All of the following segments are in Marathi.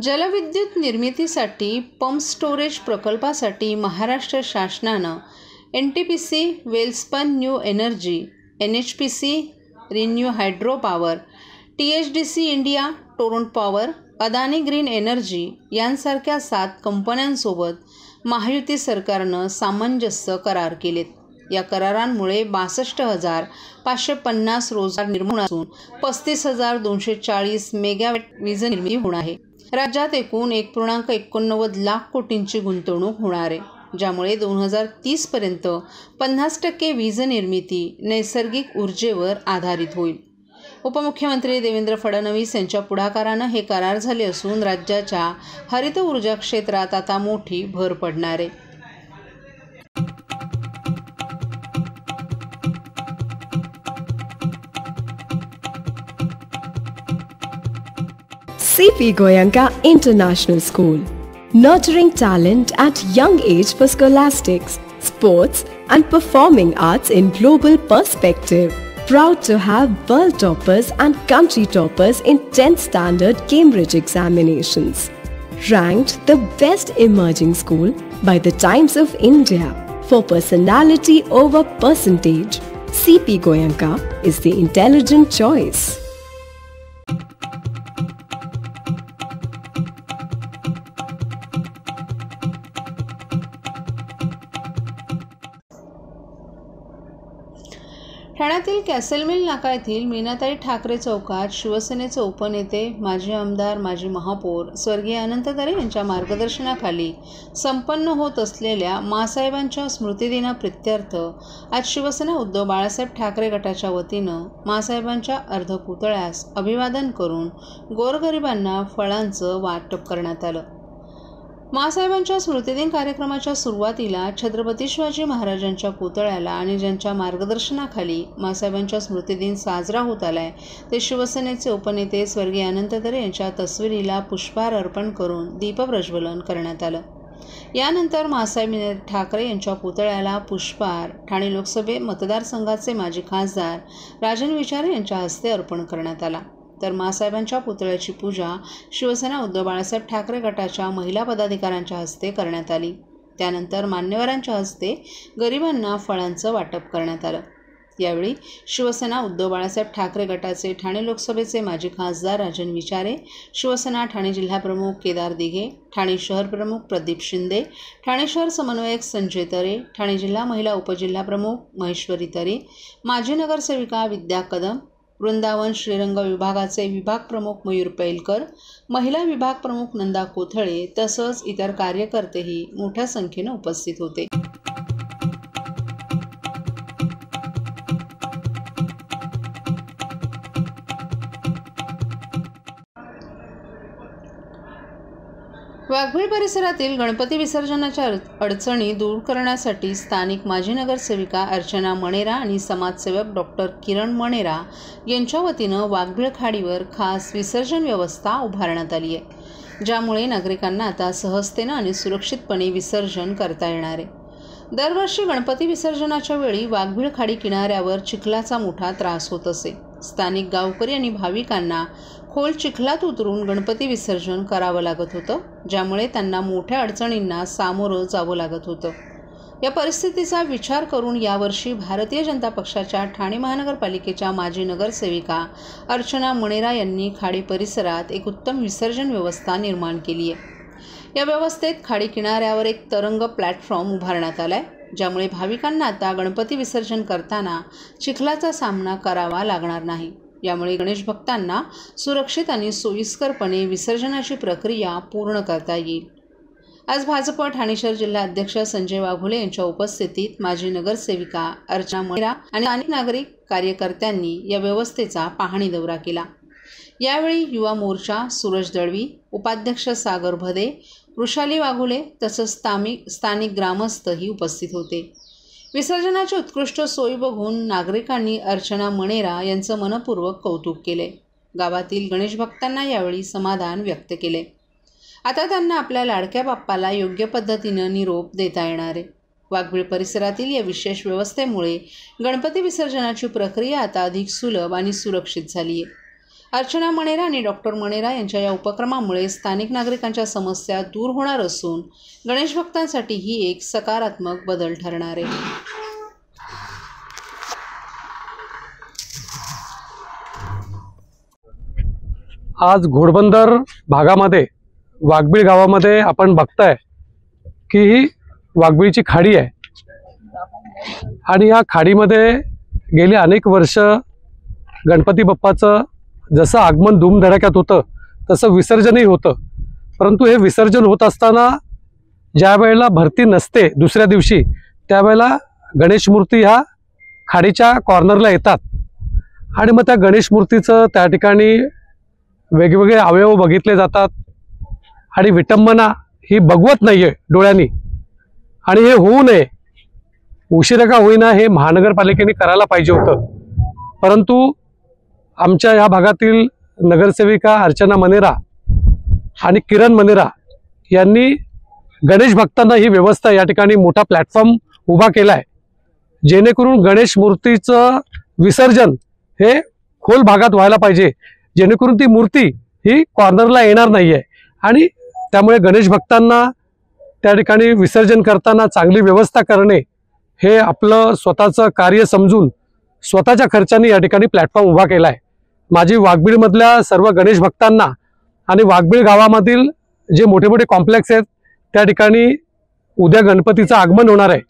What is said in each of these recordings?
जलविद्युत निर्मितीसाठी पंप स्टोरेज प्रकल्पासाठी महाराष्ट्र शासनानं NTPC Welspun new energy, NHPC renew hydro power, THDC India, Torrent power, Adani green energy यांसारख्या 7 कंपन्यांसोबत महायुती सरकारनं सामंजस्य करार केलेत. या करारांमुळे 62,550 रोजगार निर्माण असून 35,240 मेगावॅट वीज निर्मिती होणार आहे. राज्यात एकूण 1.89 लाख कोटींची गुंतवणूक होणार आहे, ज्यामुळे 2030 पर्यंत 50% वीज निर्मिती नैसर्गिक ऊर्जेवर आधारित होईल. उपमुख्यमंत्री देवेंद्र फडणवीस यांच्या पुढाकारानं हे करार झाले असून राज्याच्या हरित ऊर्जा क्षेत्रात आता मोठी भर पडणार आहे. CP Goenka International School, nurturing talent at young age for scholastics, sports and performing arts in global perspective. Proud to have world toppers and country toppers in 10th standard Cambridge examinations. Ranked the best emerging school by the Times of India for personality over percentage. CP Goenka is the intelligent choice. ठाण्यातील कॅसल मिल नाका येथील मीनाताई ठाकरे चौकात शिवसेनेचे उपनेते, माजी आमदार, माजी महापौर स्वर्गीय अनंत तरे यांच्या मार्गदर्शनाखाली संपन्न होत असलेल्या माँसाहेबांच्या स्मृतिदिनाप्रित्यर्थ आज शिवसेना उद्धव बाळासाहेब ठाकरे गटाच्या वतीनं माँसाहेबांच्या अर्धपुतळ्यास अभिवादन करून गोरगरिबांना फळांचं वाटप करण्यात आलं. माँसाहेबांच्या स्मृतिदिन कार्यक्रमाच्या सुरुवातीला छत्रपती शिवाजी महाराजांच्या पुतळ्याला आणि ज्यांच्या मार्गदर्शनाखाली माँसाहेबांच्या स्मृतिदिन साजरा होत आलाय ते शिवसेनेचे उपनेते स्वर्गीय अनंत तरे यांच्या तस्वीरीला पुष्पहार अर्पण करून दीपप्रज्वलन करण्यात आलं. यानंतर माँसाहेब ठाकरे यांच्या पुतळ्याला पुष्पहार ठाणे लोकसभा मतदारसंघाचे माजी खासदार राजन विचारे यांच्या हस्ते अर्पण करण्यात आला. तर माँसाहेबांच्या पुतळ्याची पूजा शिवसेना उद्धव बाळासाहेब ठाकरे गटाच्या महिला पदाधिकाऱ्यांच्या हस्ते करण्यात आली. त्यानंतर मान्यवरांच्या हस्ते गरिबांना फळांचं वाटप करण्यात आलं. यावेळी शिवसेना उद्धव बाळासाहेब ठाकरे गटाचे ठाणे लोकसभेचे माजी खासदार राजन विचारे, शिवसेना ठाणे जिल्हाप्रमुख केदार दिघे, ठाणे शहर प्रमुख प्रदीप शिंदे, ठाणे शहर समन्वयक संजय तरे, ठाणे जिल्हा महिला उपजिल्हाप्रमुख महेश्वरी तरे, माजी नगरसेविका विद्या कदम, वृंदावन श्रीरंग विभागाचे विभाग प्रमुख मयूर पैलकर, महिला विभाग प्रमुख नंदा कोथळे तसंच इतर कार्यकर्तेही मोठ्या संख्येने उपस्थित होते. वाघबीळ परिसरातील गणपती विसर्जनाच्या अडचणी दूर करण्यासाठी स्थानिक माजी नगरसेविका अर्चना मणेरा आणि समाजसेवक डॉक्टर किरण मणेरा यांच्या वतीनं वाघबीळ खाडीवर खास विसर्जन व्यवस्था उभारण्यात आली आहे, ज्यामुळे नागरिकांना आता सहजतेनं आणि सुरक्षितपणे विसर्जन करता येणार आहे. दरवर्षी गणपती विसर्जनाच्या वेळी वाघबीळ खाडी किनाऱ्यावर चिखलाचा मोठा त्रास होत असे. स्थानिक गावकरी आणि भाविकांना खोल चिखलात उतरून गणपती विसर्जन करावं लागत होतं, ज्यामुळे त्यांना मोठ्या अडचणींना सामोरं जावं लागत होतं. या परिस्थितीचा विचार करून यावर्षी भारतीय जनता पक्षाच्या ठाणे महानगरपालिकेच्या माजी नगरसेविका अर्चना मणेरा यांनी खाडी परिसरात एक उत्तम विसर्जन व्यवस्था निर्माण केली आहे. या व्यवस्थेत खाडी किनाऱ्यावर एक तरंग प्लॅटफॉर्म उभारण्यात आलाय, ज्यामुळे भाविकांना आता गणपती विसर्जन करताना चिखलाचा सामना करावा लागणार नाही. यामुळे गणेश भक्तांना सुरक्षित आणि सोयीस्करपणे विसर्जनाची प्रक्रिया पूर्ण करता येईल. आज भाजप ठाणे शहर जिल्हा अध्यक्ष संजय वाघोले यांच्या उपस्थितीत माजी नगरसेविका अर्चना मणेरा आणि अनेक नागरिक कार्यकर्त्यांनी या व्यवस्थेचा पाहणी दौरा केला. यावेळी युवा मोर्चा सूरज दळवी, उपाध्यक्ष सागर भदे, वृषाली वाघोले तसंच स्थानिक ग्रामस्थही उपस्थित होते. विसर्जनाची उत्कृष्ट सोय बघून नागरिकांनी अर्चना मणेरा यांचं मनपूर्वक कौतुक केले. गावातील गणेश भक्तांना यावेळी समाधान व्यक्त केले. आता त्यांना आपल्या लाडक्या बाप्पाला योग्य पद्धतीनं निरोप देता येणार आहे. वाघबीळ परिसरातील या विशेष व्यवस्थेमुळे गणपती विसर्जनाची प्रक्रिया आता अधिक सुलभ आणि सुरक्षित झाली आहे. अर्चना मणेरा आणि डॉक्टर मणेरा यांच्या या उपक्रमामुळे स्थानिक नागरिकांच्या समस्या दूर होणार असून गणेश भक्तांसाठी ही एक सकारात्मक बदल ठरणार आहे. आज घोडबंदर भागामध्ये वाघबीळ गावामध्ये आपण बघताय की ही वाघबीळची खाडी आहे आणि या खाडीमध्ये गेली अनेक वर्ष गणपती बाप्पाचं जसं आगमन धूमधडाक्यात होतं तसं विसर्जनही होतं. परंतु हे विसर्जन होत असताना ज्या वेळेला भरती नसते दुसऱ्या दिवशी त्यावेळेला गणेश मूर्ती ह्या खाडीच्या कॉर्नरला येतात आणि मग त्या गणेश मूर्तीचं त्या ठिकाणी वेगवेगळे अवयव बघितले जातात आणि विटंबना ही बघवत नाही आहे डोळ्यांनी. आणि हे होऊ नये, उशिरा का होईना हे महानगरपालिकेने करायला पाहिजे होतं. परंतु आमच्या या भागातील नगरसेविका अर्चना मणेरा आणि किरण मणेरा यांनी गणेश भक्तांना ही व्यवस्था या ठिकाणी मोठा प्लॅटफॉर्म उभा केला आहे, जेणेकरून गणेश मूर्तीचं विसर्जन हे खोल भागात व्हायला पाहिजे, जेणेकरून ती मूर्ती ही कॉर्नरला येणार नाही आहे. आणि त्यामुळे गणेश भक्तांना त्या ठिकाणी विसर्जन करताना चांगली व्यवस्था करणे हे आपलं स्वतःचं कार्य समजून स्वतःच्या खर्चाने या ठिकाणी प्लॅटफॉर्म उभा केला आहे. माझी वाघबीळमधल्या सर्व गणेश भक्तांना आणि वाघबीळ गावामधील जे मोठे मोठे कॉम्प्लेक्स आहेत त्या ठिकाणी उद्या गणपतीचं आगमन होणार आहे.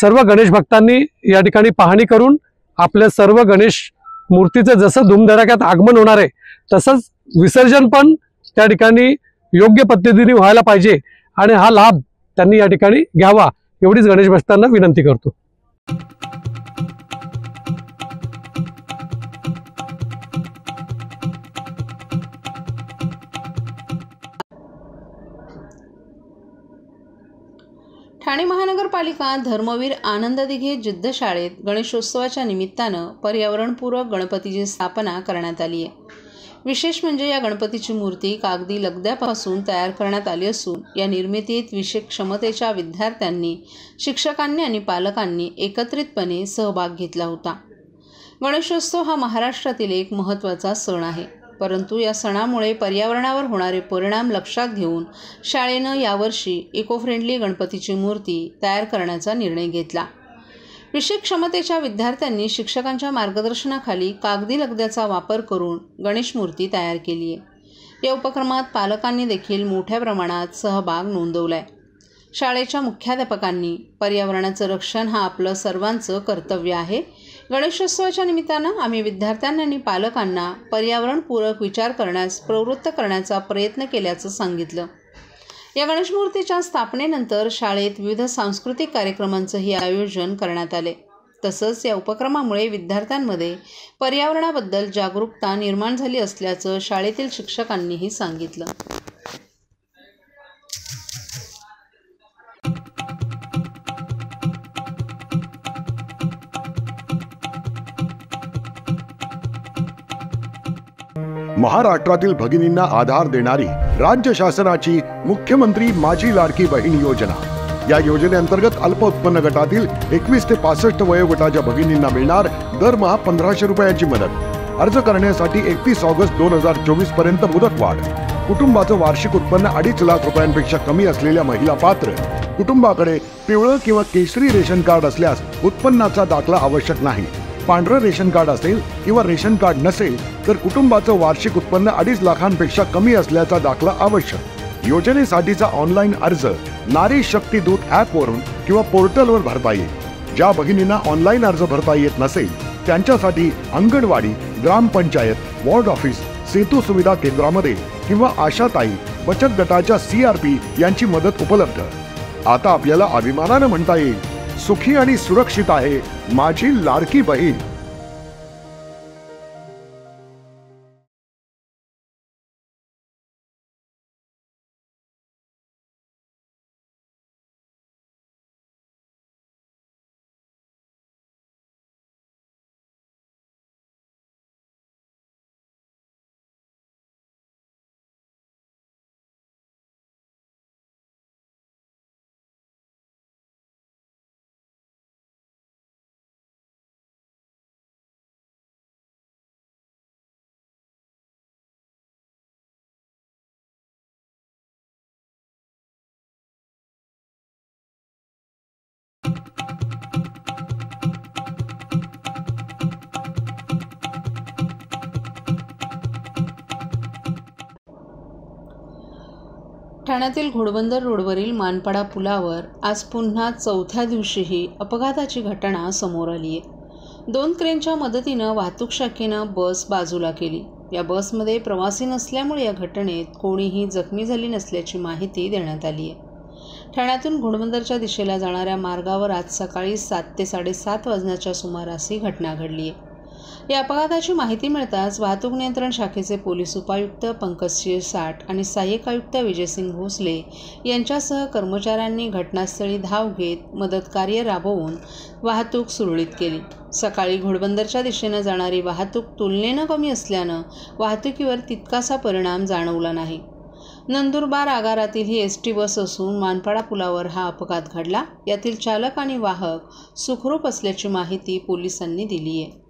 सर्व गणेश भक्तांनी या ठिकाणी पाहणी करून आपल्या सर्व गणेश मूर्तीचं जसं धूमधडाक्यात आगमन होणार आहे तसंच विसर्जन पण त्या ठिकाणी योग्य पद्धतीने व्हायला पाहिजे आणि हा लाभ त्यांनी या ठिकाणी घ्यावा एवढीच गणेश भक्तांना विनंती करतो. ठाणे महानगरपालिका धर्मवीर आनंद दिघे जिद्द शाळेत गणेशोत्सवाच्या निमित्तानं पर्यावरणपूरक गणपतीची स्थापना करण्यात आली आहे. विशेष म्हणजे या गणपतीची मूर्ती कागदी लगद्यापासून तयार करण्यात आली असून या निर्मितीत विशेष क्षमतेच्या विद्यार्थ्यांनी, शिक्षकांनी आणि पालकांनी एकत्रितपणे सहभाग घेतला होता. गणेशोत्सव हा महाराष्ट्रातील एक महत्त्वाचा सण आहे, परंतु या सणामुळे पर्यावरणावर होणारे परिणाम लक्षात घेऊन शाळेनं यावर्षी इको फ्रेंडली गणपतीची मूर्ती तयार करण्याचा निर्णय घेतला. विशेष क्षमतेच्या विद्यार्थ्यांनी शिक्षकांच्या मार्गदर्शनाखाली कागदी लगद्याचा वापर करून गणेश मूर्ती तयार केली आहे. या उपक्रमात पालकांनी देखील मोठ्या प्रमाणात सहभाग नोंदवला आहे. शाळेच्या मुख्याध्यापकांनी पर्यावरणाचं रक्षण हा आपलं सर्वांचं कर्तव्य आहे. गणेशोत्सवाच्या निमित्तानं आम्ही विद्यार्थ्यांना आणि पालकांना पर्यावरणपूरक विचार करण्यास प्रवृत्त करण्याचा प्रयत्न केल्याचं सांगितलं. या गणेशमूर्तीच्या स्थापनेनंतर शाळेत विविध सांस्कृतिक कार्यक्रमांचंही आयोजन करण्यात आले. तसंच या उपक्रमामुळे विद्यार्थ्यांमध्ये पर्यावरणाबद्दल जागरूकता निर्माण झाली असल्याचं शाळेतील शिक्षकांनीही सांगितलं. महाराष्ट्रातील भगिनींना आधार देणारी राज्य शासनाची मुख्यमंत्री माझी लाडकी बहीण योजना. या योजनेअंतर्गत अल्प उत्पन्न गटातील 21 ते 65 वयोगटाच्या भगिनींना मिळणार दरमहा 1500 रुपयांची मदत. अर्ज करण्यासाठी 31 ऑगस्ट 2024 पर्यंत मुदतवाढ. कुटुंबाचं वार्षिक उत्पन्न 2.5 लाख रुपयांपेक्षा कमी असलेल्या महिला पात्र. कुटुंबाकडे पिवळं किंवा केशरी रेशन कार्ड असल्यास उत्पन्नाचा दाखला आवश्यक नाही. पांढरं रेशन कार्ड असेल किंवा रेशन कार्ड नसेल तर कुटुंबाचं वार्षिक उत्पन्न 2.5 लाखांपेक्षा कमी असल्याचा दाखला आवश्यक. योजनेसाठीचा ऑनलाईन अर्ज नारी शक्ती दूत ॲपवरून किंवा पोर्टलवर भरता येईल. ज्या भगिनींना ऑनलाईन अर्ज भरता येत नसेल त्यांच्यासाठी अंगणवाडी, ग्रामपंचायत, वॉर्ड ऑफिस, सेतू सुविधा केंद्रामध्ये किंवा आशाताई बचत गटाच्या CRP यांची मदत उपलब्ध. आता आपल्याला अभिमानानं म्हणता येईल, सुखी आणि सुरक्षित आहे माझी लाडकी बहीण. ठाण्यातील घोडबंदर रोडवरील मानपाडा पुलावर आज पुन्हा चौथ्या दिवशीही अपघाताची घटना समोर आली आहे. 2 क्रेनच्या मदतीनं वाहतूक शाखेनं बस बाजूला केली. या बसमध्ये प्रवासी नसल्यामुळे या घटनेत कोणीही जखमी झाली नसल्याची माहिती देण्यात आली आहे. ठाण्यातून घोडबंदरच्या दिशेला जाणाऱ्या मार्गावर आज सकाळी 7 ते 7:30 वाजण्याच्या सुमारास ही घटना घडली आहे. या अपघाताची माहिती मिळताच वाहतूक नियंत्रण शाखेचे पोलीस उपायुक्त पंकज शिरसाट आणि सहाय्यक आयुक्त विजयसिंग भोसले यांच्यासह कर्मचाऱ्यांनी घटनास्थळी धाव घेत मदतकार्य राबवून वाहतूक सुरळीत केली. सकाळी घोडबंदरच्या दिशेनं जाणारी वाहतूक तुलनेनं कमी असल्यानं वाहतुकीवर तितकासा परिणाम जाणवला नाही. नंदुरबार आगारातील ही एसटी बस असून मानपाडा पुलावर हा अपघात घडला. यातील चालक आणि वाहक सुखरूप असल्याची माहिती पोलिसांनी दिली आहे.